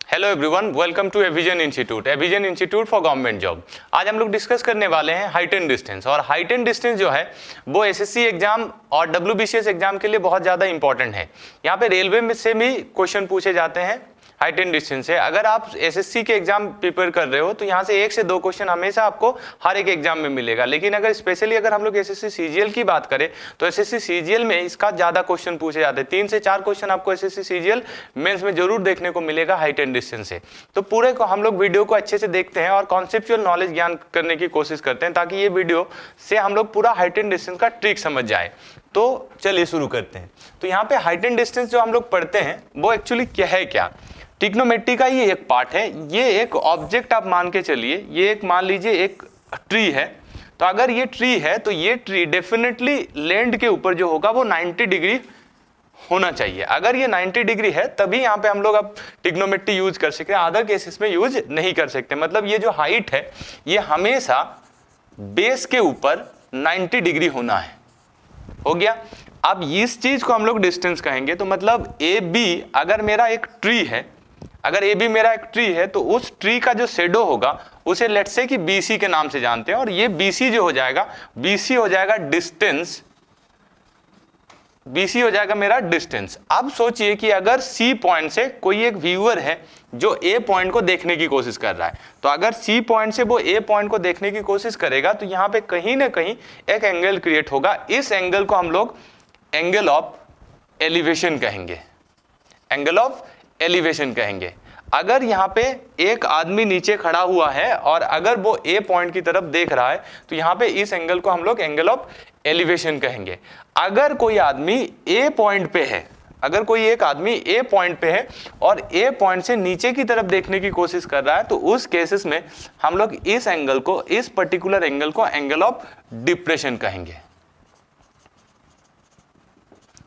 Hello everyone, welcome to Avision institute for government job. आज हम लोग डिस्कस करने वाले हैं हाइट एंड डिस्टेंस। और हाइट एंड डिस्टेंस जो है वो एसएससी एग्जाम और डब्ल्यूबीसीएस एग्जाम के लिए बहुत ज़्यादा इंपॉर्टेंट है। यहाँ पे रेलवे में से भी क्वेश्चन पूछे जाते हैं हाइट एंड डिस्टेंस से। अगर आप एसएससी के एग्जाम प्रिपेयर कर रहे हो तो यहाँ से 1 से 2 क्वेश्चन हमेशा आपको हर एक एग्जाम में मिलेगा। लेकिन अगर स्पेशली अगर हम लोग एसएससी सीजीएल की बात करें तो एसएससी सीजीएल में इसका ज़्यादा क्वेश्चन पूछे जाते हैं। 3 से 4 क्वेश्चन आपको एसएससी सीजीएल मेंस में जरूर देखने को मिलेगा हाइट एंड डिस्टेंस से। तो पूरे को हम लोग वीडियो को अच्छे से देखते हैं और कॉन्सेप्चुअल नॉलेज ज्ञान करने की कोशिश करते हैं ताकि ये वीडियो से हम लोग पूरा हाइट एंड डिस्टेंस का ट्रिक समझ जाए। तो चलिए शुरू करते हैं। तो यहाँ पे हाइट एंड डिस्टेंस जो हम लोग पढ़ते हैं वो एक्चुअली क्या है, क्या ट्रिग्नोमेट्री का ये एक पार्ट है। ये एक ऑब्जेक्ट आप मान के चलिए, ये एक मान लीजिए एक ट्री है। तो अगर ये ट्री है तो ये ट्री डेफिनेटली लैंड के ऊपर जो होगा वो 90 डिग्री होना चाहिए। अगर ये 90 डिग्री है तभी यहाँ पे हम लोग अब ट्रिग्नोमेट्री यूज कर सकते हैं, अदर केसेस में यूज नहीं कर सकते। मतलब ये जो हाइट है ये हमेशा बेस के ऊपर 90 डिग्री होना है। हो गया। अब इस चीज को हम लोग डिस्टेंस कहेंगे। तो मतलब ए बी अगर मेरा एक ट्री है, अगर ए बी मेरा एक ट्री है तो उस ट्री का जो शेडो होगा उसे लेट्स से कि बीसी के नाम से जानते हैं। और ये बीसी जो हो जाएगा, बीसी हो जाएगा डिस्टेंस, बीसी हो जाएगा मेरा डिस्टेंस। अब सोचिए कि अगर सी पॉइंट से कोई एक व्यूअर है जो ए पॉइंट को देखने की कोशिश कर रहा है, तो अगर सी पॉइंट से वो ए पॉइंट को देखने की कोशिश करेगा तो यहाँ पे कहीं ना कहीं एक एंगल क्रिएट होगा। इस एंगल को हम लोग एंगल ऑफ एलिवेशन कहेंगे, एंगल ऑफ एलिवेशन कहेंगे। अगर यहाँ पे एक आदमी नीचे खड़ा हुआ है और अगर वो ए पॉइंट की तरफ देख रहा है तो यहाँ पे इस एंगल को हम लोग एंगल ऑफ एलिवेशन कहेंगे। अगर कोई आदमी ए पॉइंट पे है, अगर कोई एक आदमी ए पॉइंट पे है और ए पॉइंट से नीचे की तरफ देखने की कोशिश कर रहा है तो उस केसेस में हम लोग इस एंगल को, इस पर्टिकुलर एंगल को एंगल ऑफ डिप्रेशन कहेंगे।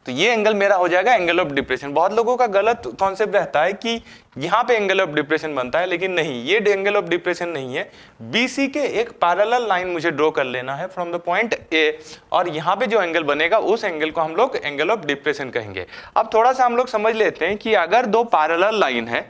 तो ये एंगल मेरा हो जाएगा एंगल ऑफ डिप्रेशन। बहुत लोगों का गलत कॉन्सेप्ट रहता है कि यहाँ पे एंगल ऑफ डिप्रेशन बनता है, लेकिन नहीं, ये एंगल ऑफ डिप्रेशन नहीं है। बीसी के एक पैरेलल लाइन मुझे ड्रॉ कर लेना है फ्रॉम द पॉइंट ए, और यहाँ पे जो एंगल बनेगा उस एंगल को हम लोग एंगल ऑफ डिप्रेशन कहेंगे। अब थोड़ा सा हम लोग समझ लेते हैं कि अगर 2 पैरेलल लाइन है,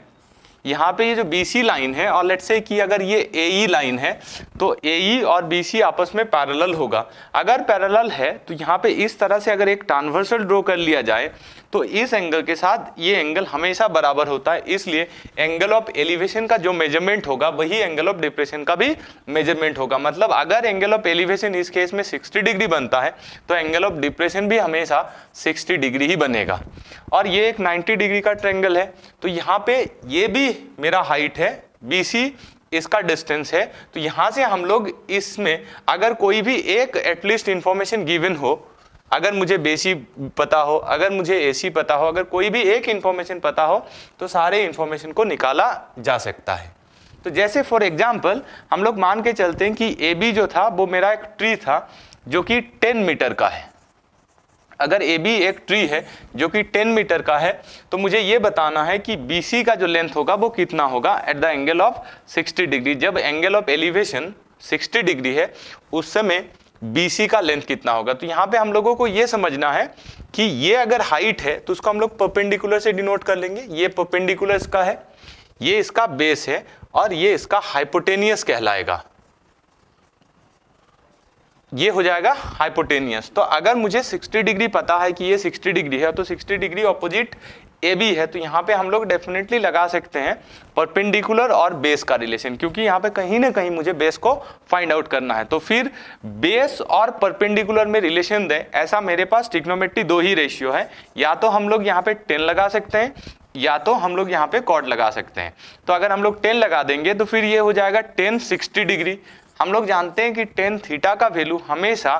यहाँ पे ये जो BC लाइन है और लेट्स से कि अगर ये AE लाइन है तो AE और BC आपस में पैरेलल होगा। अगर पैरेलल है तो यहाँ पे इस तरह से अगर एक ट्रांसवर्सल ड्रॉ कर लिया जाए तो इस एंगल के साथ ये एंगल हमेशा बराबर होता है। इसलिए एंगल ऑफ एलिवेशन का जो मेजरमेंट होगा वही एंगल ऑफ डिप्रेशन का भी मेजरमेंट होगा। मतलब अगर एंगल ऑफ एलिवेशन इस केस में 60 डिग्री बनता है तो एंगल ऑफ डिप्रेशन भी हमेशा 60 डिग्री ही बनेगा। और ये एक 90 डिग्री का ट्रायंगल है। तो यहाँ पे ये भी मेरा हाइट है, BC इसका डिस्टेंस है। तो यहाँ से हम लोग इसमें अगर कोई भी एक एटलीस्ट इंफॉर्मेशन गिवन हो, अगर मुझे BC पता हो, अगर मुझे AC पता हो, अगर कोई भी एक इंफॉर्मेशन पता हो तो सारे इंफॉर्मेशन को निकाला जा सकता है। तो जैसे फॉर एग्जांपल हम लोग मान के चलते हैं कि AB जो था वो मेरा एक ट्री था जो कि 10 मीटर का है। अगर AB एक ट्री है जो कि 10 मीटर का है तो मुझे ये बताना है कि BC का जो लेंथ होगा वो कितना होगा at the angle of 60 degree. जब एंगल ऑफ एलिवेशन 60 डिग्री है उस समय BC का लेंथ कितना होगा। तो यहाँ पे हम लोगों को ये समझना है कि ये अगर हाइट है तो उसको हम लोग परपेंडिकुलर से डिनोट कर लेंगे। ये परपेंडिकुलर इसका है, ये इसका बेस है और ये इसका हाइपोटेनियस कहलाएगा, ये हो जाएगा हाइपोटेनियस। तो अगर मुझे 60 डिग्री पता है कि ये 60 डिग्री है तो 60 डिग्री ऑपोजिट AB है, तो यहाँ पे हम लोग डेफिनेटली लगा सकते हैं परपेंडिकुलर और बेस का रिलेशन, क्योंकि यहाँ पे कहीं ना कहीं मुझे बेस को फाइंड आउट करना है। तो फिर बेस और परपेंडिकुलर में रिलेशन दें, ऐसा मेरे पास ट्रिग्नोमेट्री 2 ही रेशियो है। या तो हम लोग यहाँ पे 10 लगा सकते हैं या तो हम लोग यहाँ पे कॉट लगा सकते हैं। तो अगर हम लोग 10 लगा देंगे तो फिर ये हो जाएगा 10 60 डिग्री। हम लोग जानते हैं कि tan थीटा का वैल्यू हमेशा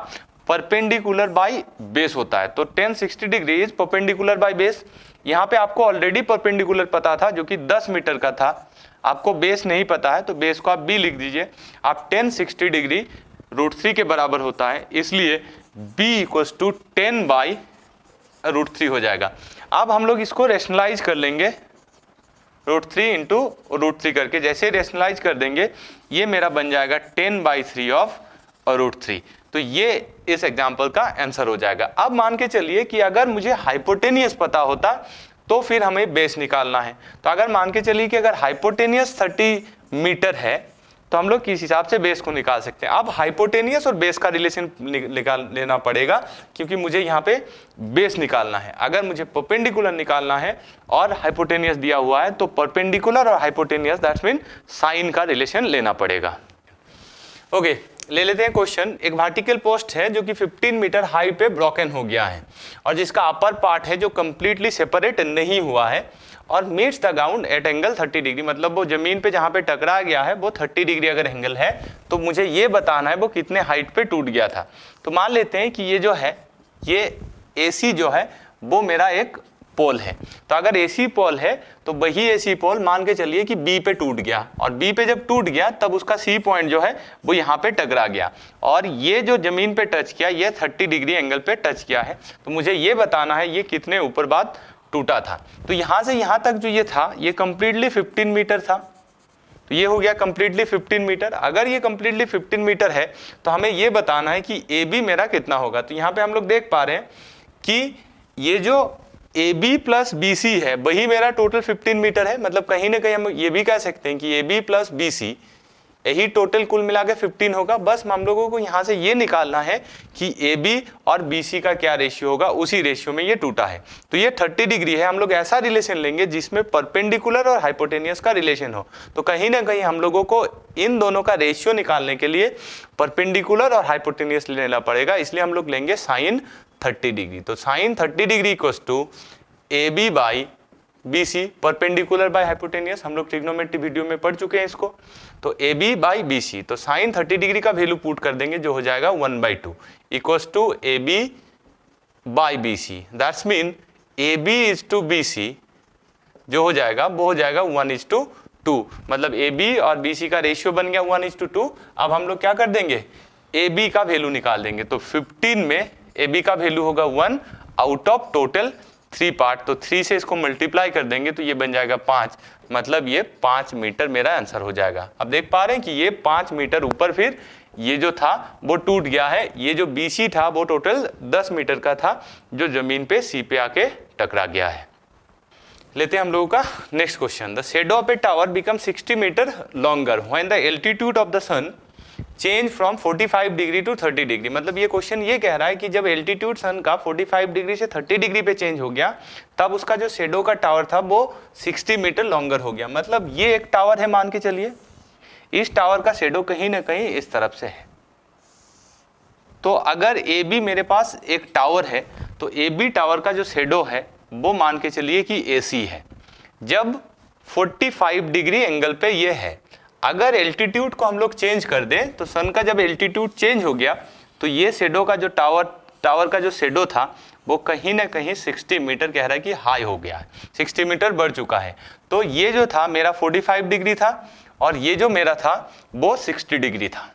परपेंडिकुलर बाय बेस होता है। तो tan 60 degree is perpendicular by base. यहाँ पे आपको ऑलरेडी परपेंडिकुलर पता था जो कि 10 मीटर का था, आपको बेस नहीं पता है तो बेस को आप B लिख दीजिए। आप tan 60 डिग्री √3 के बराबर होता है, इसलिए B इक्वल्स टू 10 बाई √3 हो जाएगा। अब हम लोग इसको रेशनलाइज कर लेंगे √3 इंटू √3 करके। जैसे रेशनलाइज कर देंगे ये मेरा बन जाएगा 10/3 ऑफ √3। तो ये इस एग्जाम्पल का आंसर हो जाएगा। अब मान के चलिए कि अगर मुझे हाइपोटेनियस पता होता तो फिर हमें बेस निकालना है। तो अगर मान के चलिए कि अगर हाइपोटेनियस 30 मीटर है तो हम लोग किस हिसाब से बेस को निकाल सकते हैं। अब हाइपोटेनियस और बेस का रिलेशन निकाल लेना पड़ेगा, क्योंकि मुझे यहाँ पे बेस निकालना है। अगर मुझे परपेंडिकुलर निकालना है और हाइपोटेनियस दिया हुआ है तो परपेंडिकुलर और हाइपोटेनियस दैट्स मीन साइन का रिलेशन लेना पड़ेगा। ओके, ले लेते हैं क्वेश्चन। एक वर्टिकल पोस्ट है जो कि 15 मीटर हाई पे ब्रोकन हो गया है और जिसका अपर पार्ट है जो कंप्लीटली सेपरेट नहीं हुआ है और meets the ground eight angle 30 degree, मतलब वो जमीन पे जहाँ पे टकरा गया है वो 30 डिग्री अगर एंगल है तो मुझे ये बताना है वो कितने हाइट पे टूट गया था। तो मान लेते हैं कि ये जो है ये AC जो है वो मेरा एक पोल है। तो अगर AC पोल है तो वही AC पोल मान के चलिए कि B पे टूट गया और B पे जब टूट गया तब उसका C पॉइंट जो है वो यहाँ पे टकरा गया और ये जो जमीन पे टच किया ये 30 डिग्री एंगल पे टच किया है। तो मुझे ये बताना है ये कितने ऊपर बाद टूटा था। तो यहाँ से यहाँ तक जो ये था ये कंप्लीटली 15 मीटर था, तो ये हो गया कंप्लीटली 15 मीटर। अगर ये कंप्लीटली 15 मीटर है तो हमें ये बताना है कि AB मेरा कितना होगा। तो यहाँ पे हम लोग देख पा रहे हैं कि ये जो AB प्लस BC है वही मेरा टोटल 15 मीटर है, मतलब कहीं ना कहीं हम ये भी कह सकते हैं कि AB प्लस BC यही टोटल कुल मिला के 15 होगा। बस हम लोगों को यहाँ से ये निकालना है कि AB और BC का क्या रेशियो होगा, उसी रेशियो में ये टूटा है। तो ये 30 डिग्री है, हम लोग ऐसा रिलेशन लेंगे जिसमें परपेंडिकुलर और हाइपोटेनियस का रिलेशन हो। तो कहीं ना कहीं हम लोगों को इन दोनों का रेशियो निकालने के लिए परपेंडिकुलर और हाइपोटेनियस लेना पड़ेगा, इसलिए हम लोग लेंगे साइन 30 डिग्री। तो sine 30 degree equals to AB by BC, perpendicular by hypotenuse, हम लोग ट्रिग्नोमेट्री वीडियो में पढ़ चुके हैं इसको। तो AB बाई BC, तो साइन 30 डिग्री का वैल्यू पुट कर देंगे जो हो जाएगा 1/2 equals to AB by BC, that's mean AB is to BC जो हो जाएगा वो हो जाएगा 1:2, मतलब AB और BC का रेशियो बन गया 1:2। अब हम लोग क्या कर देंगे AB का वैल्यू निकाल देंगे। तो 15 में AB का वैल्यू होगा 1 आउट ऑफ टोटल 3 पार्ट, तो 3 से इसको मल्टीप्लाई कर देंगे तो ये बन जाएगा 5, मतलब ये 5 मीटर मेरा आंसर हो जाएगा। अब देख पा रहे हैं कि ये 5 मीटर ऊपर फिर ये जो था वो टूट गया है। ये जो BC था वो टोटल 10 मीटर का था जो जमीन पे C पे आके टकरा गया है। लेते हैं हम लोगों का next question. The shadow of a tower become 60 meter longer when the altitude of the sun change from 45 degree to 30 degree, मतलब ये क्वेश्चन ये कह रहा है कि जब एल्टीट्यूड सन का 45 डिग्री से 30 डिग्री पे चेंज हो गया तब उसका जो शेडो का टावर था वो 60 मीटर लॉन्गर हो गया। मतलब ये एक टावर है मान के चलिए, इस टावर का शेडो कहीं ना कहीं इस तरफ से है। तो अगर AB मेरे पास एक टावर है तो AB टावर का जो शेडो है वो मान के चलिए कि AC है जब 45 डिग्री एंगल पे ये है। अगर एल्टीट्यूड को हम लोग चेंज कर दें तो सन का जब एल्टीट्यूड चेंज हो गया तो ये शेडो का जो टावर का जो शेडो था वो कहीं ना कहीं 60 मीटर कह रहा है कि हाई हो गया है, 60 मीटर बढ़ चुका है। तो ये जो था मेरा 45 डिग्री था और ये जो मेरा था वो 60 डिग्री था।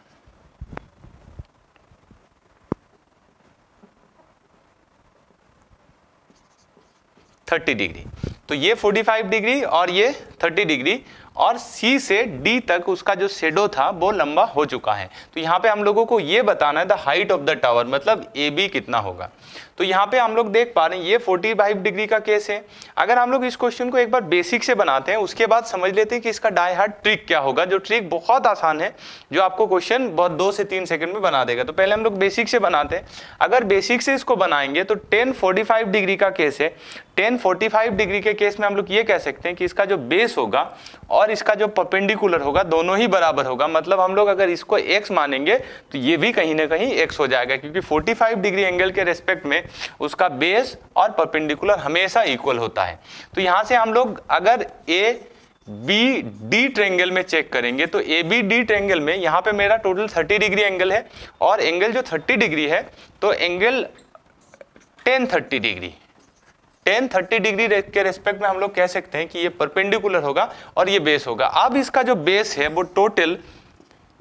थर्टी डिग्री, तो ये 45 डिग्री और ये 30 डिग्री और C से D तक उसका जो शेडो था वो लंबा हो चुका है। तो यहाँ पे हम लोगों को ये बताना है the height of the tower, मतलब AB कितना होगा। तो यहाँ पे हम लोग देख पा रहे हैं ये 45 डिग्री का केस है। अगर हम लोग इस क्वेश्चन को एक बार बेसिक से बनाते हैं उसके बाद समझ लेते हैं कि इसका डाई हार्ड ट्रिक क्या होगा, जो ट्रिक बहुत आसान है, जो आपको क्वेश्चन बहुत 2 से 3 सेकंड में बना देगा। तो पहले हम लोग बेसिक से बनाते हैं। अगर बेसिक से इसको बनाएंगे तो 1045 डिग्री का केस है। 1045 डिग्री के केस में हम लोग ये कह सकते हैं कि इसका जो बेस होगा और इसका जो परपेंडिकुलर होगा दोनों ही बराबर होगा। मतलब हम लोग अगर इसको x मानेंगे तो ये भी कहीं ना कहीं x हो जाएगा, क्योंकि 45 डिग्री एंगल के रेस्पेक्ट में उसका बेस और परपेंडिकुलर हमेशा इक्वल होता है। तो यहाँ से हम लोग अगर ABD ट्रायंगल में चेक करेंगे तो ABD ट्रायंगल में यहाँ पे मेरा टोटल 30 डिग्री एंगल है और एंगल जो 30 डिग्री है तो एंगल 1030 डिग्री 1030 डिग्री के रेस्पेक्ट में हम लोग कह सकते हैं कि ये परपेंडिकुलर होगा और ये बेस होगा। अब इसका जो बेस है वो टोटल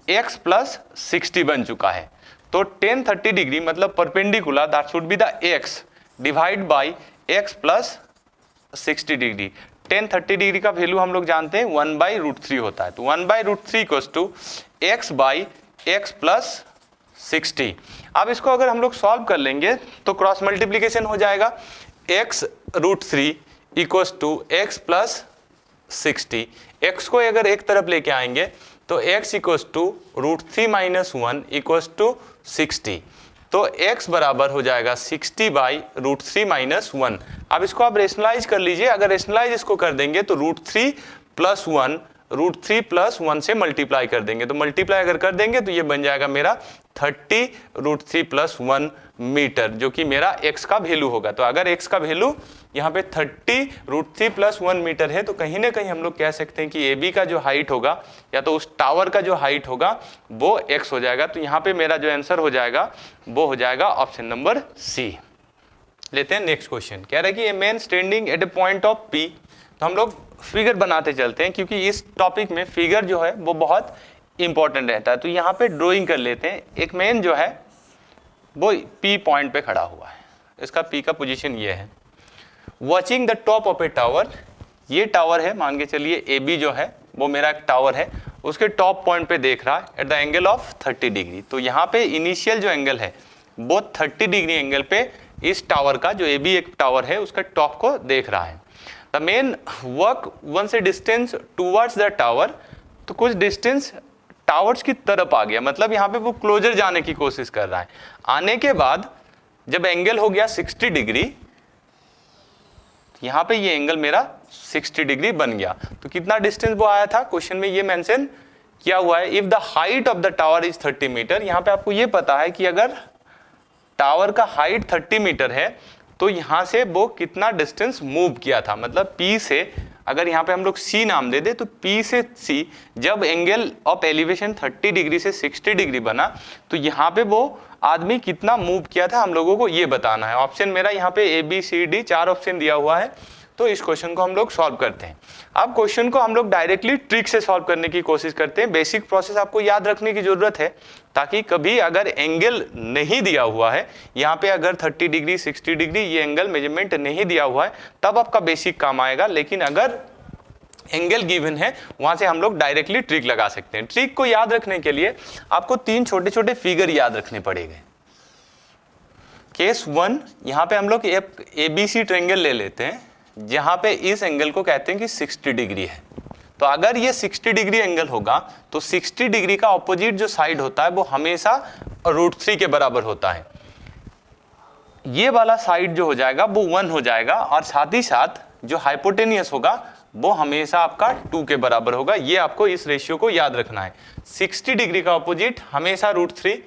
x प्लस 60 बन चुका है। तो 1030 डिग्री मतलब perpendicular that should be the x divide by x plus 60 degree. 1030 degree का वैल्यू हम लोग जानते हैं 1/√3 होता है। तो 1/√3 equals to x by x plus 60। अब इसको अगर हम लोग सॉल्व कर लेंगे तो क्रॉस मल्टीप्लीकेशन हो जाएगा। x√3 equals to x plus 60। x को अगर एक तरफ लेके आएंगे तो x equals to √3 - 1 equals to 60। तो x बराबर हो जाएगा 60 बाई √3 - 1। अब इसको आप रेशनलाइज कर लीजिए। अगर रेशनलाइज इसको कर देंगे तो √3 + 1 √3 + 1 से मल्टीप्लाई कर देंगे। तो मल्टीप्लाई अगर कर देंगे तो ये बन जाएगा मेरा 30 √3 + 1 मीटर, जो कि मेरा x का वैल्यू होगा। तो अगर x का वैल्यू यहाँ पे 30 √3 + 1 मीटर है तो कहीं ना कहीं हम लोग कह सकते हैं कि AB का जो हाइट होगा या तो उस टावर का जो हाइट होगा वो x हो जाएगा। तो यहाँ पे मेरा जो आंसर हो जाएगा वो हो जाएगा ऑप्शन नंबर सी। लेते हैं नेक्स्ट क्वेश्चन। कह रहा है कि a man standing at A point of P। तो हम लोग फिगर बनाते चलते हैं क्योंकि इस टॉपिक में फिगर जो है वो बहुत इंपॉर्टेंट रहता है। तो यहाँ पे ड्राइंग कर लेते हैं। एक मैन जो है वो P पॉइंट पे खड़ा हुआ है, इसका P का पोजीशन ये है। Watching the top of a tower, ये टावर है, मान के चलिए AB जो है वो मेरा एक टावर है, उसके टॉप पॉइंट पे देख रहा है at the angle of 30 degree. तो यहाँ पे इनिशियल जो एंगल है वो 30 डिग्री एंगल पे इस टावर का, जो AB एक टावर है, उसका टॉप को देख रहा है। द मेन वर्क वन से डिस्टेंस टूवर्ड्स द टावर। तो कुछ डिस्टेंस टावर्स की तरफ आ गया, मतलब यहाँ पे वो क्लोजर जाने की कोशिश कर रहा है। आने के बाद जब एंगल हो गया 60 डिग्री, यहाँ पे ये एंगल मेरा 60 डिग्री बन गया। तो कितना डिस्टेंस वो आया था, क्वेश्चन में ये मेंशन किया हुआ है। If the height of the tower is 30 meter. यहाँ पे आपको ये पता है कि अगर टावर का हाइट 30 मीटर है तो यहाँ से वो कितना डिस्टेंस मूव किया था, मतलब P से, अगर यहाँ पे हम लोग C नाम दे दे तो P से C जब एंगल ऑफ एलिवेशन 30 डिग्री से 60 डिग्री बना तो यहाँ पे वो आदमी कितना मूव किया था हम लोगों को ये बताना है। ऑप्शन मेरा यहाँ पे ABCD 4 ऑप्शन दिया हुआ है। तो इस क्वेश्चन को हम लोग सॉल्व करते हैं। अब क्वेश्चन को हम लोग डायरेक्टली ट्रिक से सॉल्व करने की कोशिश करते हैं। बेसिक प्रोसेस आपको याद रखने की जरूरत है ताकि कभी अगर एंगल नहीं दिया हुआ है, यहाँ पे अगर 30 डिग्री 60 डिग्री ये एंगल मेजरमेंट नहीं दिया हुआ है तब आपका बेसिक काम आएगा। लेकिन अगर एंगल गिवन है वहां से हम लोग डायरेक्टली ट्रिक लगा सकते हैं। ट्रिक को याद रखने के लिए आपको 3 छोटे छोटे फिगर याद रखने पड़ेंगे। केस 1, यहाँ पे हम लोग ABC ट्रायंगल ले लेते हैं जहां पे इस एंगल को कहते हैं कि 60 डिग्री है। तो अगर ये 60 डिग्री एंगल होगा तो 60 डिग्री का ऑपोजिट जो साइड होता है वो हमेशा √3 के बराबर होता है। ये वाला साइड जो हो जाएगा वो 1 हो जाएगा और साथ ही साथ जो हाइपोटेनियस होगा वो हमेशा आपका 2 के बराबर होगा। ये आपको इस रेशियो को याद रखना है। 60 डिग्री का ऑपोजिट हमेशा √3,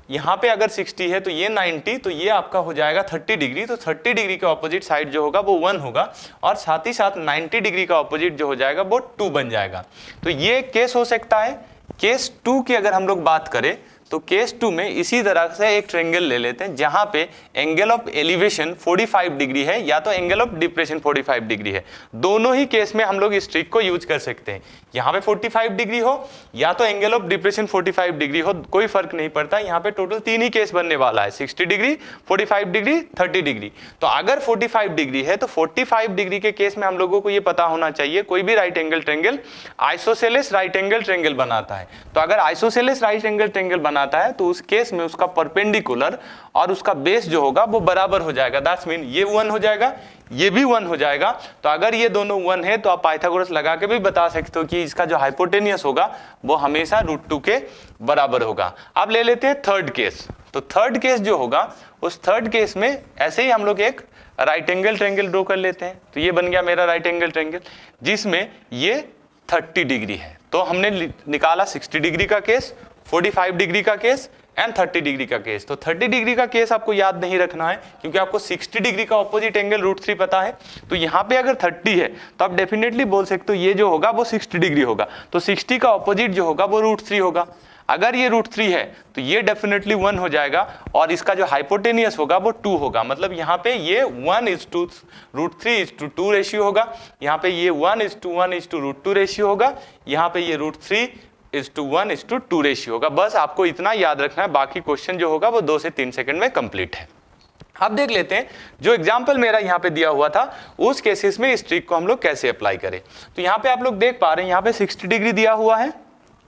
यहाँ पे अगर 60 है तो ये 90, तो ये आपका हो जाएगा 30 डिग्री। तो 30 डिग्री का ऑपोजिट साइड जो होगा वो 1 होगा और साथ ही साथ 90 डिग्री का ऑपोजिट जो हो जाएगा वो 2 बन जाएगा। तो ये केस हो सकता है। केस 2 की अगर हम लोग बात करें तो केस 2 में इसी तरह से एक ट्रायंगल ले लेते हैं जहां पे एंगल ऑफ एलिवेशन 45 डिग्री है या तो एंगल ऑफ डिप्रेशन 45 डिग्री है। दोनों ही केस में हम लोग इस ट्रिक को यूज कर सकते हैं। यहाँ पे 45 डिग्री हो या तो एंगल ऑफ डिप्रेशन 45 डिग्री हो, कोई फर्क नहीं पड़ता। यहाँ पे टोटल 3 ही केस बनने वाला है, 60 डिग्री, 45 डिग्री, 30 डिग्री। तो अगर 45 डिग्री है तो 45 डिग्री के केस में हम लोगों को ये पता होना चाहिए कोई भी right angle triangle isosceles right angle triangle बनाता है। तो अगर आइसोसेलेस राइट एंगल ट्रायंगल बनाता है तो उस केस में उसका परपेंडिकुलर और उसका बेस जो होगा वो बराबर हो जाएगा। दैट्स मीन ये 1 हो जाएगा, ये भी 1 हो जाएगा। तो अगर ये दोनों 1 है तो आप पाइथागोरस लगा के भी बता सकते हो कि इसका जो हाइपोटेनियस होगा वो हमेशा √2 के बराबर होगा। अब ले लेते हैं थर्ड केस। तो थर्ड केस जो होगा उस थर्ड केस में ऐसे ही हम लोग एक राइट एंगल ट्रायंगल ड्रॉ कर लेते हैं। तो ये बन गया मेरा राइट एंगल ट्रायंगल जिसमें ये 30 डिग्री है। तो हमने निकाला 60 डिग्री का केस, 45 डिग्री का केस एंड 30 डिग्री का केस। तो 30 डिग्री का केस आपको याद नहीं रखना है क्योंकि आपको 60 डिग्री का ऑपोजिट एंगल √3 पता है। तो यहाँ पे अगर 30 है तो आप डेफिनेटली बोल सकते हो ये जो होगा वो 60 डिग्री होगा। तो 60 का ऑपोजिट जो होगा वो √3 होगा। अगर ये √3 है तो ये डेफिनेटली 1 हो जाएगा और इसका जो हाइपोटेनियस होगा वो 2 होगा। मतलब यहाँ पे ये 1:√3:2 रेशियो होगा। यहाँ पे ये 1:1:√2 रेशियो होगा। यहाँ पे ये √3:1:2 रेशियो होगा। बस आपको इतना याद रखना है, बाकी क्वेश्चन जो होगा वो 2 से 3 सेकंड में कंप्लीट है। अब देख लेते हैं जो एग्जाम्पल मेरा यहाँ पे दिया हुआ था उस केसेस में इस ट्रिक को हम लोग कैसे अप्लाई करें। तो यहाँ पे आप लोग देख पा रहे हैं यहाँ पे 60 डिग्री दिया हुआ है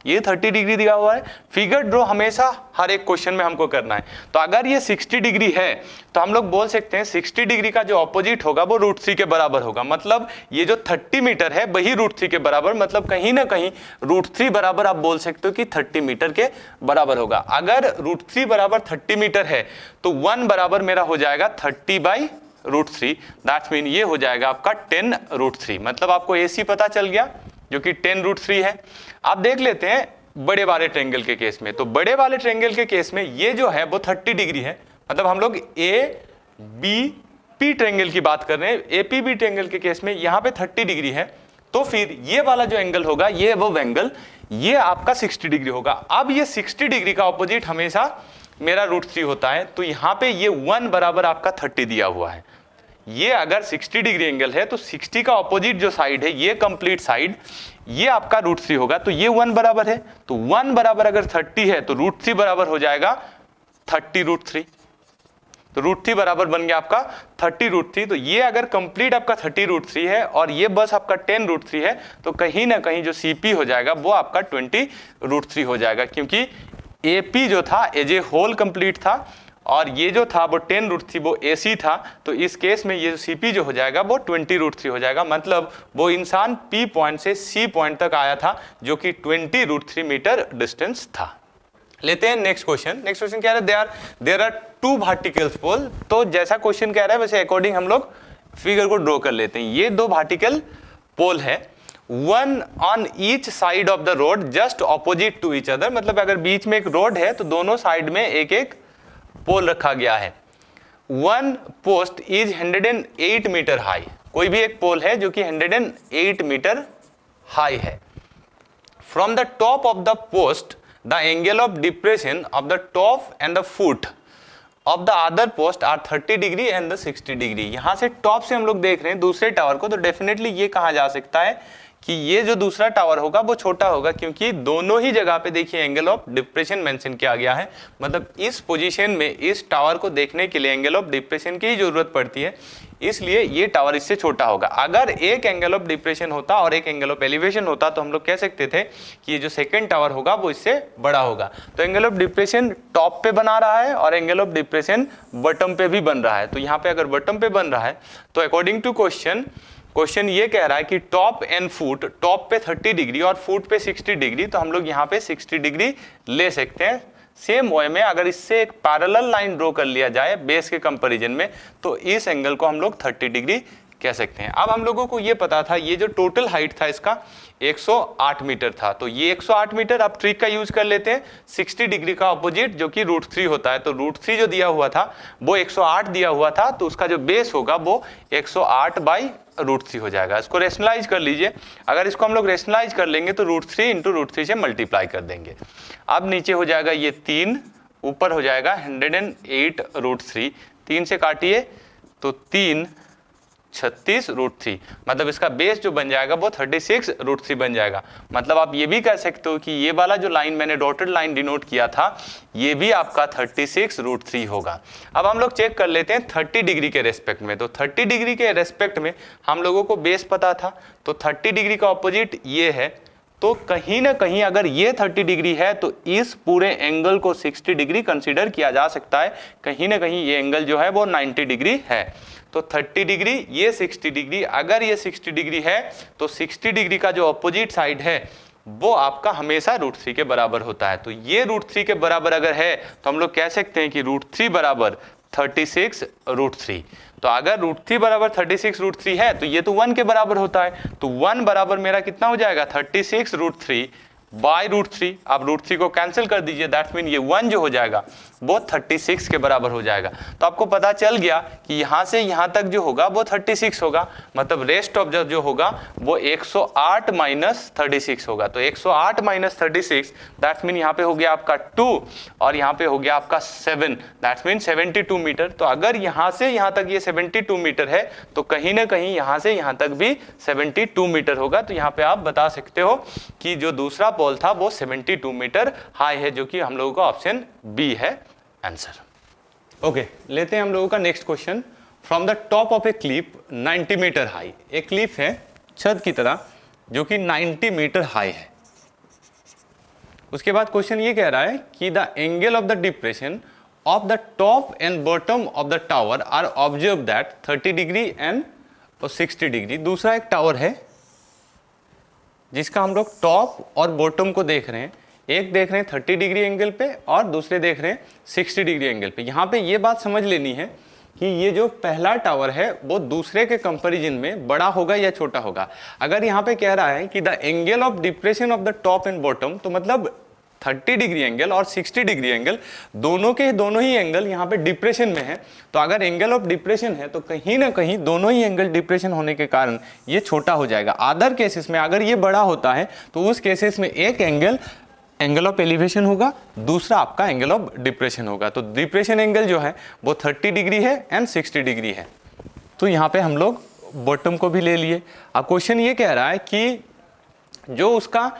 ये 30 डिग्री दिया हुआ है। फिगर ड्रॉ हमेशा हर एक क्वेश्चन में हमको करना है। तो अगर ये 60 डिग्री है तो हम लोग बोल सकते हैं 60 डिग्री का जो ऑपोजिट होगा वो √3 के बराबर होगा। मतलब ये जो 30 मीटर है वही √3 के बराबर, मतलब कहीं ना कहीं √3 बराबर आप बोल सकते हो कि 30 मीटर के बराबर होगा। अगर √3 बराबर 30 मीटर है तो 1 बराबर मेरा हो जाएगा 30/√3, दैट्स मीन ये हो जाएगा आपका 10√3। मतलब आपको AC पता चल गया जो कि 10√3 है। आप देख लेते हैं बड़े वाले ट्रायंगल के केस में। तो बड़े वाले ट्रायंगल के केस में ये जो है वो 30 डिग्री है। मतलब हम लोग ABP ट्रायंगल की बात कर रहे हैं। APB ट्रायंगल के केस में यहाँ पे 30 डिग्री है। तो फिर ये वाला जो एंगल होगा, ये वो एंगल, ये आपका 60 डिग्री होगा। अब ये 60 डिग्री का ऑपोजिट हमेशा मेरा √3 होता है। तो यहाँ पे ये 1 बराबर आपका 30 दिया हुआ है। ये अगर 60 डिग्री एंगल है तो 60 का ऑपोजिट जो साइड है, ये कंप्लीट साइड, ये आपका √3 होगा। तो ये 1 बराबर है। तो 1 बराबर अगर 30 है तो √3 बराबर हो जाएगा 30√3। तो √3 बराबर बन गया आपका 30√3। तो ये अगर कंप्लीट आपका 30√3 है और ये बस आपका 10√3 है तो कहीं ना कहीं जो CP हो जाएगा वो आपका 20√3 हो जाएगा, क्योंकि AP जो था एज ए होल कंप्लीट था और ये जो था वो 10√3 वो AC था। तो इस केस में ये CP जो हो जाएगा वो 20√3 हो जाएगा। मतलब वो इंसान P पॉइंट से C पॉइंट तक आया था जो कि 20√3 मीटर डिस्टेंस था। लेते हैं नेक्स्ट क्वेश्चन। नेक्स्ट क्वेश्चन क्या है, देयर आर 2 वर्टिकल पोल। तो जैसा क्वेश्चन कह रहा है वैसे अकॉर्डिंग हम लोग फिगर को ड्रॉ कर लेते हैं। ये 2 वर्टिकल पोल है, one on each side of the road just opposite to each other. मतलब अगर बीच में एक रोड है तो दोनों साइड में एक एक पोल रखा गया है। One post is 108 meter high. कोई भी एक पोल है जो कि 108 मीटर हाई है। From the top of the post the angle of depression of the top and the foot of the other post are 30 degree and the 60 degree. यहां से top से हम लोग देख रहे हैं दूसरे टावर को, तो डेफिनेटली ये कहा जा सकता है कि ये जो दूसरा टावर होगा वो छोटा होगा, क्योंकि दोनों ही जगह पे देखिए एंगल ऑफ डिप्रेशन मेंशन किया गया है। मतलब इस पोजीशन में इस टावर को देखने के लिए एंगल ऑफ डिप्रेशन की ही जरूरत पड़ती है, इसलिए ये टावर इससे छोटा होगा। अगर एक एंगल ऑफ डिप्रेशन होता और एक एंगल ऑफ एलिवेशन होता तो हम लोग कह सकते थे कि ये जो सेकंड टावर होगा वो इससे बड़ा होगा। तो एंगल ऑफ डिप्रेशन टॉप पे बना रहा है और एंगल ऑफ डिप्रेशन बॉटम पे भी बन रहा है। तो यहाँ पे अगर बॉटम पे बन रहा है तो अकॉर्डिंग टू क्वेश्चन ये कह रहा है कि टॉप एंड फुट, टॉप पे 30 डिग्री और फुट पे 60 डिग्री, तो हम लोग यहाँ पे 60 डिग्री ले सकते हैं। सेम वे में अगर इससे एक पैरेलल लाइन ड्रॉ कर लिया जाए बेस के कंपैरिजन में तो इस एंगल को हम लोग 30 डिग्री कह सकते हैं। अब हम लोगों को ये पता था ये जो टोटल हाइट था इसका 108 मीटर था। तो ये 108 मीटर आप ट्रिक का यूज कर लेते हैं, 60 डिग्री का ऑपोजिट जो कि √3 होता है। तो √3 जो दिया हुआ था वो 108 दिया हुआ था, तो उसका जो बेस होगा वो 108/√3 हो जाएगा। इसको रेशनलाइज कर लीजिए। अगर इसको हम लोग रेशनलाइज कर लेंगे तो √3 × √3 से मल्टीप्लाई कर देंगे। अब नीचे हो जाएगा ये 3, ऊपर हो जाएगा 108/√3। 3 से काटिए तो 3 36√3, मतलब इसका बेस जो बन जाएगा वो 36√3 बन जाएगा। मतलब आप ये भी कह सकते हो कि ये वाला जो लाइन मैंने डॉटेड लाइन डिनोट किया था ये भी आपका 36√3 होगा। अब हम लोग चेक कर लेते हैं 30 डिग्री के रेस्पेक्ट में। तो 30 डिग्री के रेस्पेक्ट में हम लोगों को बेस पता था, तो 30 डिग्री का ऑपोजिट ये है। तो कहीं ना कहीं अगर ये 30 डिग्री है तो इस पूरे एंगल को 60 डिग्री कंसीडर किया जा सकता है। कहीं ना कहीं ये एंगल जो है वो 90 डिग्री है। तो 30 डिग्री, ये 60 डिग्री, अगर ये 60 डिग्री है तो 60 डिग्री का जो अपोजिट साइड है वो आपका हमेशा √3 के बराबर होता है। तो ये √3 के बराबर अगर है तो हम लोग कह सकते हैं कि √3 बराबर 36√3। तो अगर √3 बराबर 36√3 है तो ये तो 1 के बराबर होता है। तो 1 बराबर मेरा कितना हो जाएगा 36√3/√3। आप √3 को कैंसिल कर दीजिए, दैट्स मीन ये 1 जो हो जाएगा वो 36 के बराबर हो जाएगा। तो आपको पता चल गया कि यहाँ से यहाँ तक जो होगा वो 36 होगा। मतलब रेस्ट ऑफ जो होगा वो 108 - 36 होगा। तो 108 - 36 दैट्स मीन यहाँ पे हो गया आपका 2 और यहाँ पे हो गया आपका 7, दैट्स मीन 72 मीटर। तो अगर यहाँ से यहाँ तक ये 72 मीटर है तो कहीं ना कहीं यहाँ से यहाँ तक भी 72 मीटर होगा। तो यहाँ पे आप बता सकते हो कि जो दूसरा पोल था वो 72 मीटर हाई है, जो कि हम लोगों का ऑप्शन बी है आंसर। ओके, लेते हैं हम लोगों का next question. From the top of a cliff 90 meter high. एक क्लिफ है छत की तरह जो कि 90 मीटर हाई है। उसके बाद क्वेश्चन ये कह रहा है कि the angle of the depression of the top and bottom of the tower are observe that 30 degree and 60 degree. दूसरा एक टावर है जिसका हम लोग टॉप और बॉटम को देख रहे हैं, एक देख रहे हैं 30 डिग्री एंगल पे और दूसरे देख रहे हैं 60 डिग्री एंगल पे। यहाँ पे ये बात समझ लेनी है कि ये जो पहला टावर है वो दूसरे के कंपैरिजन में बड़ा होगा या छोटा होगा। अगर यहाँ पे कह रहा है कि the angle of depression of the top and bottom, तो मतलब 30 डिग्री एंगल और 60 डिग्री एंगल दोनों के दोनों ही एंगल यहाँ पे डिप्रेशन में है। तो अगर एंगल ऑफ डिप्रेशन है तो कहीं ना कहीं दोनों ही एंगल डिप्रेशन होने के कारण ये छोटा हो जाएगा। अदर केसेस में अगर ये बड़ा होता है तो उस केसेस में एक एंगल ऑफ एलिवेशन होगा, दूसरा आपका एंगल ऑफ डिप्रेशन होगा। तो डिप्रेशन एंगल जो है वो 30 डिग्री है एंड 60 डिग्री है। तो यहाँ पे हम लोग बॉटम को भी ले लिए। अब क्वेश्चन ये कह रहा है कि जो उसका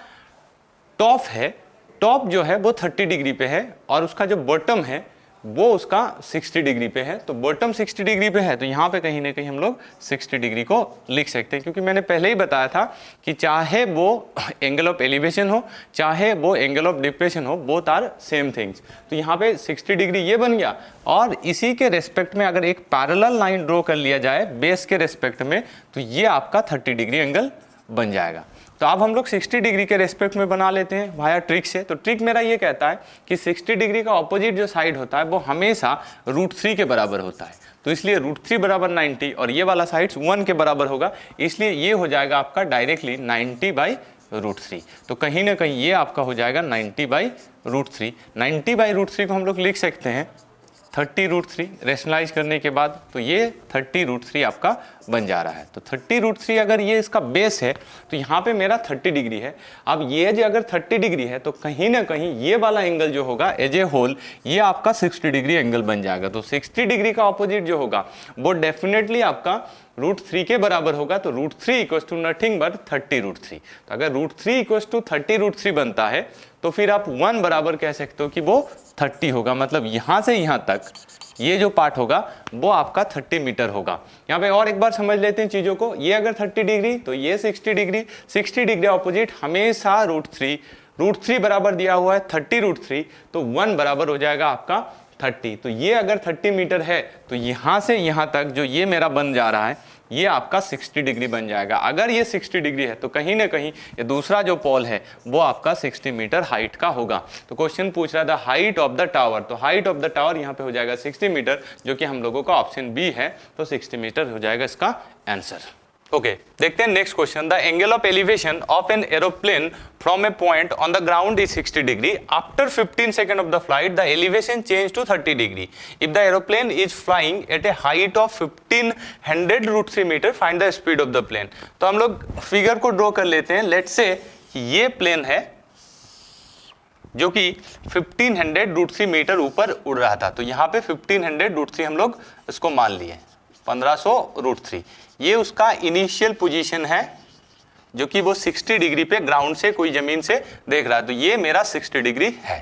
टॉप है, टॉप जो है वो 30 डिग्री पे है और उसका जो बॉटम है वो उसका 60 डिग्री पे है। तो बॉटम 60 डिग्री पे है तो यहाँ पे कहीं ना कहीं हम लोग 60 डिग्री को लिख सकते हैं, क्योंकि मैंने पहले ही बताया था कि चाहे वो एंगल ऑफ एलिवेशन हो चाहे वो एंगल ऑफ डिप्रेशन हो, बोथ आर सेम थिंग्स। तो यहाँ पे 60 डिग्री ये बन गया और इसी के रेस्पेक्ट में अगर एक पैरेलल लाइन ड्रॉ कर लिया जाए बेस के रेस्पेक्ट में तो ये आपका 30 डिग्री एंगल बन जाएगा। तो अब हम लोग 60 डिग्री के रेस्पेक्ट में बना लेते हैं वाया ट्रिक से। तो ट्रिक मेरा ये कहता है कि 60 डिग्री का ऑपोजिट जो साइड होता है वो हमेशा √3 के बराबर होता है। तो इसलिए √3 बराबर 90 और ये वाला साइड 1 के बराबर होगा, इसलिए ये हो जाएगा आपका डायरेक्टली 90/√3। तो कहीं ना कहीं ये आपका हो जाएगा 90/√3। 90/√3 को हम लोग लिख सकते हैं 30√3 रेशनलाइज करने के बाद, तो ये 30√3 आपका बन जा रहा है। तो 30√3 अगर ये इसका बेस है तो यहाँ पे मेरा 30 डिग्री है। अब ये जो अगर 30 डिग्री है तो कहीं ना कहीं ये वाला एंगल जो होगा एज ए होल ये आपका 60 डिग्री एंगल बन जाएगा। तो 60 डिग्री का ऑपोजिट जो होगा वो डेफिनेटली आपका √3 के बराबर होगा। तो √3 = नथिंग बट 30√3। तो अगर √3 = 30√3 बनता है तो फिर आप 1 बराबर कह सकते हो कि वो 30 होगा। मतलब यहाँ से यहाँ तक ये जो पार्ट होगा वो आपका 30 मीटर होगा। यहाँ पे और एक बार समझ लेते हैं चीज़ों को। ये अगर 30 डिग्री तो ये 60 डिग्री, 60 डिग्री ऑपोजिट हमेशा √3 बराबर दिया हुआ है 30√3, तो 1 बराबर हो जाएगा आपका 30। तो ये अगर 30 मीटर है तो यहाँ से यहाँ तक जो ये मेरा बन जा रहा है ये आपका 60 डिग्री बन जाएगा। अगर ये 60 डिग्री है तो कहीं ना कहीं ये दूसरा जो पोल है वो आपका 60 मीटर हाइट का होगा। तो क्वेश्चन पूछ रहा था हाइट ऑफ द टावर, तो हाइट ऑफ द टावर यहाँ पे हो जाएगा 60 मीटर, जो कि हम लोगों का ऑप्शन बी है। तो 60 मीटर हो जाएगा इसका आंसर। ओके, देखते हैं next question. The angle of elevation of an aeroplane from a point on the ground is 60 degree. After 15 second of the flight the elevation change to 30 degree. If the aeroplane is flying at a height of 1500√3 meter, find the speed of the plane. तो हम लोग figure को draw कर लेते हैं। Let's say ये plane है जो कि 1500√3 मीटर ऊपर उड़ रहा था। तो यहाँ पे 1500√3 हम लोग इसको मान लिए, 1500√3 ये उसका इनिशियल पोजीशन है जो कि वो 60 डिग्री पे ग्राउंड से कोई जमीन से देख रहा है। तो ये मेरा 60 डिग्री है।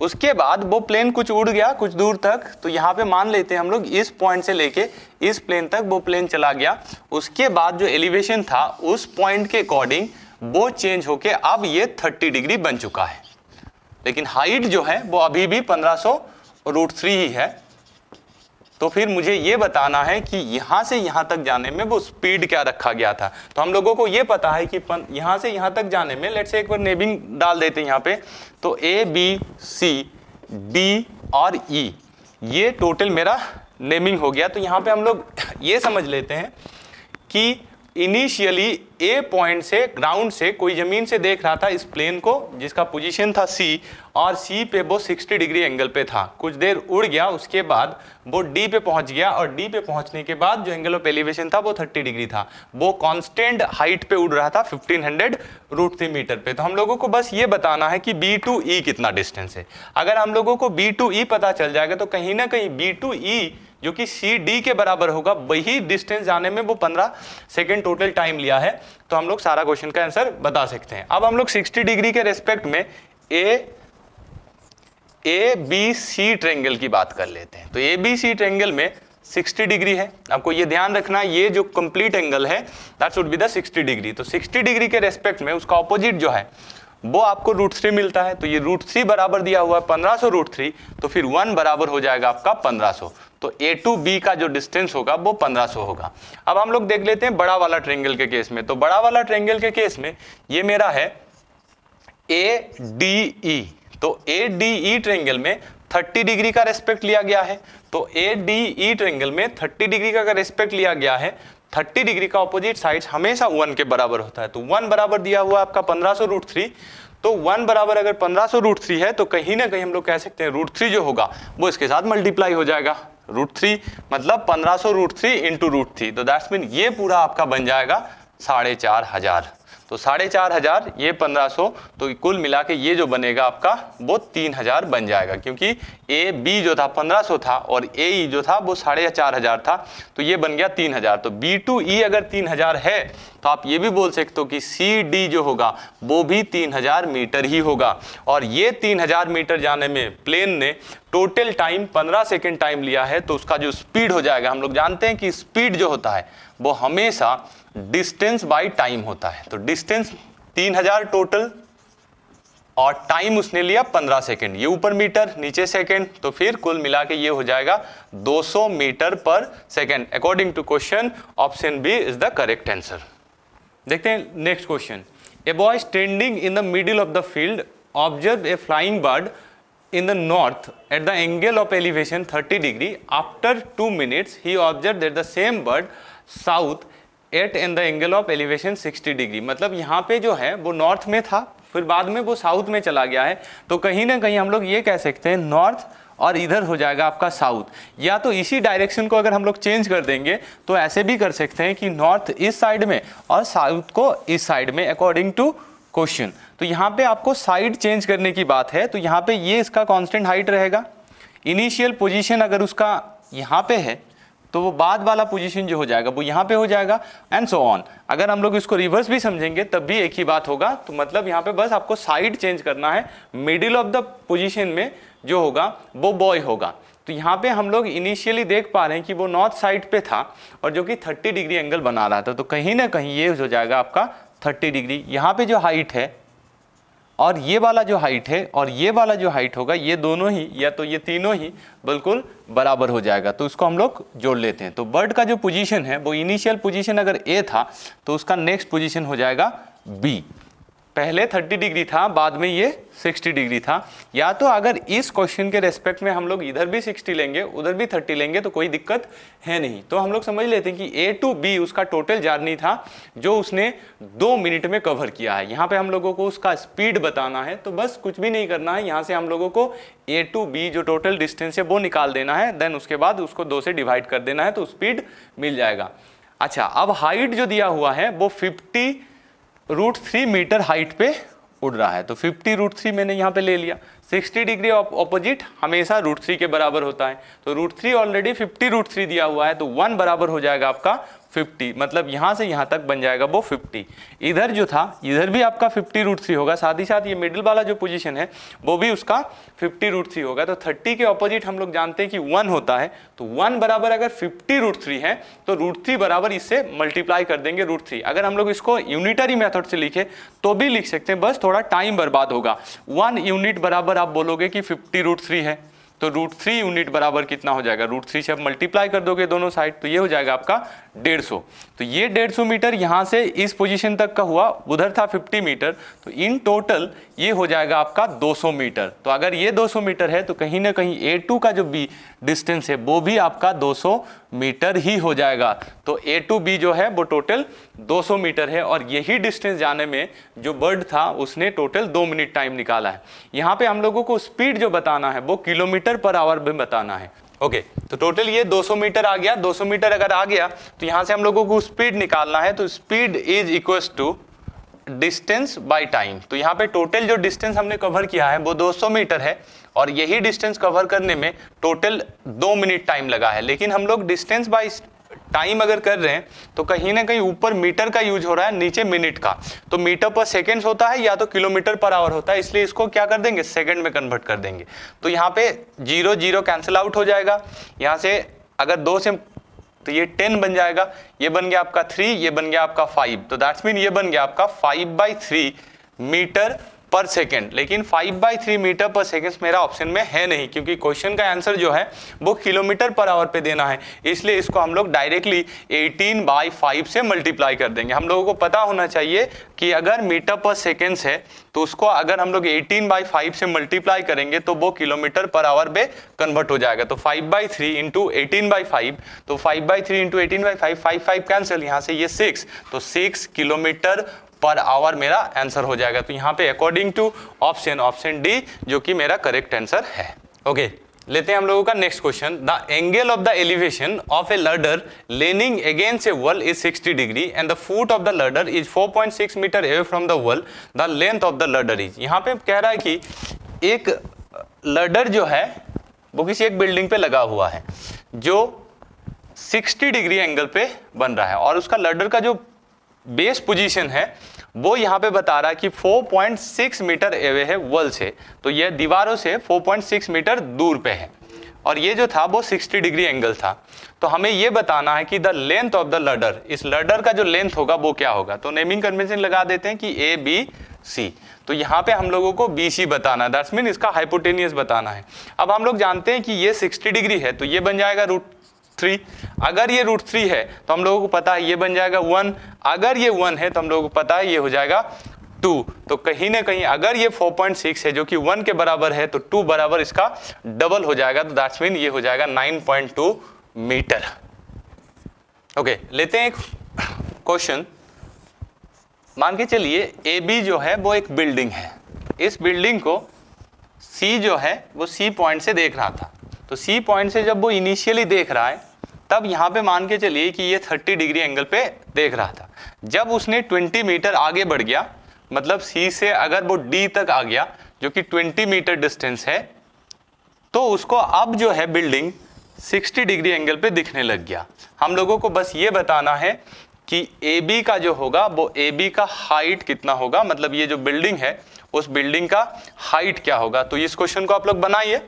उसके बाद वो प्लेन कुछ उड़ गया कुछ दूर तक, तो यहाँ पे मान लेते हैं हम लोग इस पॉइंट से लेके इस प्लेन तक वो प्लेन चला गया। उसके बाद जो एलिवेशन था उस पॉइंट के अकॉर्डिंग वो चेंज होके अब ये 30 डिग्री बन चुका है, लेकिन हाइट जो है वो अभी भी 1500√3 ही है। तो फिर मुझे ये बताना है कि यहाँ से यहाँ तक जाने में वो स्पीड क्या रखा गया था। तो हम लोगों को ये पता है कि यहाँ से यहाँ तक जाने में, लेट्स से एक बार नेमिंग डाल देते हैं यहाँ पे, तो A, B, C, D और E ये टोटल मेरा नेमिंग हो गया। तो यहाँ पे हम लोग ये समझ लेते हैं कि इनिशियली ए पॉइंट से ग्राउंड से कोई जमीन से देख रहा था इस प्लेन को जिसका पोजीशन था C, और C पे वो 60 डिग्री एंगल पे था। कुछ देर उड़ गया, उसके बाद वो D पे पहुंच गया और D पे पहुंचने के बाद जो एंगल ऑफ एलिवेशन था वो 30 डिग्री था। वो कांस्टेंट हाइट पे उड़ रहा था 1500√3 मीटर पे। तो हम लोगों को बस ये बताना है कि B to E कितना डिस्टेंस है। अगर हम लोगों को B to E पता चल जाएगा तो कहीं ना कहीं B to E जो कि CD के बराबर होगा, वही डिस्टेंस जाने में वो 15 सेकेंड टोटल टाइम लिया है। तो हम लोग सारा क्वेश्चन का आंसर बता सकते हैं। अब हम लोग 60 डिग्री के रेस्पेक्ट में ABC ट्रायंगल की बात कर लेते हैं। तो ABC ट्रायंगल में 60 डिग्री है। आपको ये ध्यान रखना, ये जो कंप्लीट एंगल है that should be the 60 degree. तो 60 डिग्री के रेस्पेक्ट में उसका ऑपोजिट जो है वो आपको √3 मिलता है। तो ये √3 बराबर दिया हुआ है 1500 √3, तो फिर 1 बराबर हो जाएगा आपका 1500। तो A to B का जो डिस्टेंस होगा वो 1500 होगा। अब हम लोग देख लेते हैं बड़ा वाला ट्रायंगल के केस में। तो बड़ा वाला ट्रायंगल के केस में ये मेरा है ADE। तो ADE ट्रायंगल में 30 डिग्री का रेस्पेक्ट लिया गया है। तो ADE ट्रायंगल में 30 डिग्री का अगर रेस्पेक्ट लिया गया है, 30 डिग्री का ऑपोजिट साइड हमेशा 1 के बराबर होता है। तो 1 बराबर दिया हुआ आपका 1500 √3। तो 1 बराबर अगर 1500 √3 है तो कहीं ना कहीं हम लोग कह सकते हैं √3 जो होगा वो इसके साथ मल्टीप्लाई हो जाएगा। √3 मतलब 1500 √3 इंटू √3। तो दैट्स मीन ये पूरा आपका बन जाएगा 4500। तो 4500 ये 1500, तो कुल मिला के ये जो बनेगा आपका वो 3000 बन जाएगा, क्योंकि ए बी जो था 1500 था और ए ई जो था वो 4500 था। तो ये बन गया 3000। तो बी टू ई अगर 3000 है तो आप ये भी बोल सकते हो कि सी डी जो होगा वो भी 3000 मीटर ही होगा। और ये 3000 मीटर जाने में प्लेन ने टोटल टाइम 15 सेकेंड टाइम लिया है। तो उसका जो स्पीड हो जाएगा, हम लोग जानते हैं कि स्पीड जो होता है वो हमेशा डिस्टेंस बाय टाइम होता है। तो डिस्टेंस 3000 टोटल और टाइम उसने लिया 15 सेकेंड। ये ऊपर मीटर नीचे सेकेंड, तो फिर कुल मिला के ये हो जाएगा 200 meter per second. According to question option B is the correct answer. देखते हैं next question. A boy standing in the middle of the field observe a flying bird in the north at the angle of elevation 30 degree. After 2 minutes he observed that the same bird south at and the angle of elevation 60 degree. मतलब यहाँ पे जो है वो north में था, फिर बाद में वो साउथ में चला गया है। तो कहीं ना कहीं हम लोग ये कह सकते हैं नॉर्थ और इधर हो जाएगा आपका साउथ, या तो इसी डायरेक्शन को अगर हम लोग चेंज कर देंगे तो ऐसे भी कर सकते हैं कि नॉर्थ इस साइड में और साउथ को इस साइड में, अकॉर्डिंग टू क्वेश्चन। तो यहाँ पे आपको साइड चेंज करने की बात है। तो यहाँ पे ये इसका कांस्टेंट हाइट रहेगा। इनिशियल पोजीशन अगर उसका यहाँ पे है तो वो बाद वाला पोजीशन जो हो जाएगा वो यहाँ पे हो जाएगा, एंड सो ऑन। अगर हम लोग इसको रिवर्स भी समझेंगे तब भी एक ही बात होगा। तो मतलब यहाँ पे बस आपको साइड चेंज करना है। मिडिल ऑफ द पोजीशन में जो होगा वो बॉय होगा। तो यहाँ पे हम लोग इनिशियली देख पा रहे हैं कि वो नॉर्थ साइड पे था और जो कि 30 डिग्री एंगल बना रहा था। तो कहीं ना कहीं ये हो जाएगा आपका 30 डिग्री। यहाँ पे जो हाइट है और ये वाला जो हाइट है और ये वाला जो हाइट होगा, ये दोनों ही या तो ये तीनों ही बिल्कुल बराबर हो जाएगा। तो इसको हम लोग जोड़ लेते हैं। तो बर्ड का जो पोजीशन है वो इनिशियल पोजीशन अगर ए था तो उसका नेक्स्ट पोजीशन हो जाएगा बी। पहले 30 डिग्री था, बाद में ये 60 डिग्री था। या तो अगर इस क्वेश्चन के रेस्पेक्ट में हम लोग इधर भी 60 लेंगे उधर भी 30 लेंगे तो कोई दिक्कत है नहीं। तो हम लोग समझ लेते हैं कि ए टू बी उसका टोटल जर्नी था जो उसने 2 मिनट में कवर किया है। यहाँ पे हम लोगों को उसका स्पीड बताना है, तो बस कुछ भी नहीं करना है। यहाँ से हम लोगों को ए टू बी जो टोटल डिस्टेंस है वो निकाल देना है, देन उसके बाद उसको 2 से डिवाइड कर देना है तो स्पीड मिल जाएगा। अच्छा, अब हाइट जो दिया हुआ है वो 50 √3 मीटर हाइट पे उड़ रहा है। तो 50 √3 मैंने यहाँ पे ले लिया। 60 डिग्री ऑपोजिट हमेशा √3 के बराबर होता है। तो √3 ऑलरेडी 50 √3 दिया हुआ है, तो 1 बराबर हो जाएगा आपका 50। मतलब यहाँ से यहाँ तक बन जाएगा वो 50। इधर जो था इधर भी आपका 50 √3 होगा, साथ ही साथ ये मिडिल वाला जो पोजीशन है वो भी उसका 50 √3 होगा। तो 30 के ऑपोजिट हम लोग जानते हैं कि 1 होता है। तो 1 बराबर अगर 50 √3 है तो √3 बराबर इससे मल्टीप्लाई कर देंगे √3। अगर हम लोग इसको यूनिटरी मेथड से लिखे तो भी लिख सकते हैं, बस थोड़ा टाइम बर्बाद होगा। 1 यूनिट बराबर आप बोलोगे कि 50 √3 है, तो √3 यूनिट बराबर कितना हो जाएगा, √3 से आप मल्टीप्लाई कर दोगे दोनों साइड, तो ये हो जाएगा आपका 150। तो ये 150 मीटर यहाँ से इस पोजीशन तक का हुआ, उधर था 50 मीटर, तो इन टोटल ये हो जाएगा आपका 200 मीटर। तो अगर ये 200 मीटर है तो कहीं ना कहीं A2 का जो B डिस्टेंस है वो भी आपका 200 मीटर ही हो जाएगा। तो A to B जो है वो टोटल 200 मीटर है, और यही डिस्टेंस जाने में जो बर्ड था उसने टोटल 2 मिनट टाइम निकाला है। यहाँ पे हम लोगों को स्पीड जो बताना है वो किलोमीटर पर आवर में बताना है। ओके, तो टोटल ये 200 मीटर आ गया। 200 मीटर अगर आ गया तो यहाँ से हम लोगों को स्पीड निकालना है। तो speed is equals to distance by time. तो यहाँ पे टोटल जो डिस्टेंस हमने कवर किया है वो 200 मीटर है, और यही डिस्टेंस कवर करने में टोटल 2 मिनट टाइम लगा है। लेकिन हम लोग डिस्टेंस बाय टाइम अगर कर रहे हैं तो कहीं ना कहीं ऊपर मीटर का यूज हो रहा है, नीचे मिनट का। तो मीटर पर सेकेंड्स होता है या तो किलोमीटर पर आवर होता है, इसलिए इसको क्या कर देंगे, सेकंड में कन्वर्ट कर देंगे। तो यहाँ पे 0 0 कैंसिल आउट हो जाएगा। यहाँ से अगर 2 से तो ये 10 बन जाएगा, ये बन गया आपका 3, ये बन गया आपका 5। तो दैट्स मीन ये बन गया आपका 5/3 मीटर पर सेकेंड, लेकिन 5/3 मीटर पर सेकेंड मेरा ऑप्शन में है नहीं, क्योंकि क्वेश्चन का आंसर जो है वो किलोमीटर पर आवर पे देना है, इसलिए इसको हम लोग डायरेक्टली 18/5 से मल्टीप्लाई कर देंगे। हम लोगों को पता होना चाहिए कि अगर मीटर पर सेकेंड है तो उसको अगर हम लोग 18/5 से मल्टीप्लाई करेंगे तो वो किलोमीटर पर आवर में कन्वर्ट हो जाएगा। तो 5/3 इंटू 18/5, तो 5/3 इंटू 18/5, 5 कैंसिल, यहाँ से ये 6, तो 6 किलोमीटर पर आवर मेरा आंसर हो जाएगा। तो यहाँ पे अकॉर्डिंग टू ऑप्शन डी जो कि मेरा करेक्ट आंसर है। ओके, लेते हैं हम लोगों का next question. The angle of the elevation of a ladder leaning against a wall is 60 degree and the foot of the ladder is 4.6 meter away from the wall, the length of the ladder is. यहाँ पे कह रहा है कि एक ladder जो है वो किसी एक बिल्डिंग पे लगा हुआ है जो 60 डिग्री एंगल पे बन रहा है, और उसका लैडर का जो बेस पोजीशन है वो यहाँ पे बता रहा है कि 4.6 मीटर अवे है वॉल से, तो यह दीवारों से 4.6 मीटर दूर पे है, और ये जो था वो 60 डिग्री एंगल था। तो हमें ये बताना है कि the length of the ladder, इस लैडर का जो लेंथ होगा वो क्या होगा। तो नेमिंग कन्वेंशन लगा देते हैं कि ए बी सी। तो यहाँ पे हम लोगों को बी सी बताना है, दैट्स मीन इसका हाइपोटेनियस बताना है। अब हम लोग जानते हैं कि ये 60 डिग्री है तो ये बन जाएगा √3। अगर ये √3 है तो हम लोगों को पता है ये बन जाएगा 1, अगर ये 1 है तो हम लोगों को पता है ये हो जाएगा 2। तो कहीं ना कहीं अगर ये 4.6 है जो कि 1 के बराबर है तो 2 बराबर इसका डबल हो जाएगा, तो दैट्स मीन ये हो जाएगा 9.2 मीटर। ओके, लेते हैं एक क्वेश्चन। मान के चलिए ए बी जो है वो एक बिल्डिंग है, इस बिल्डिंग को सी जो है वो सी पॉइंट से देख रहा था। तो सी पॉइंट से जब वो इनिशियली देख रहा है तब यहाँ पे मान के चलिए कि ये 30 डिग्री एंगल पे देख रहा था। जब उसने 20 मीटर आगे बढ़ गया, मतलब सी से अगर वो डी तक आ गया जो कि 20 मीटर डिस्टेंस है, तो उसको अब जो है बिल्डिंग 60 डिग्री एंगल पे दिखने लग गया। हम लोगों को बस ये बताना है कि ए बी का जो होगा वो ए बी का हाइट कितना होगा, मतलब ये जो बिल्डिंग है उस बिल्डिंग का हाइट क्या होगा। तो इस क्वेश्चन को आप लोग बनाइए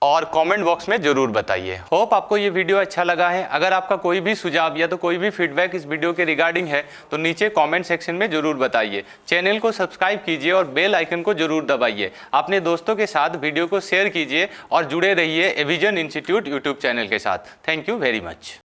और कमेंट बॉक्स में जरूर बताइए। होप आपको ये वीडियो अच्छा लगा है। अगर आपका कोई भी सुझाव या तो कोई भी फीडबैक इस वीडियो के रिगार्डिंग है तो नीचे कमेंट सेक्शन में जरूर बताइए। चैनल को सब्सक्राइब कीजिए और बेल आइकन को जरूर दबाइए। अपने दोस्तों के साथ वीडियो को शेयर कीजिए और जुड़े रहिए एविजन इंस्टीट्यूट यूट्यूब चैनल के साथ। Thank you very much.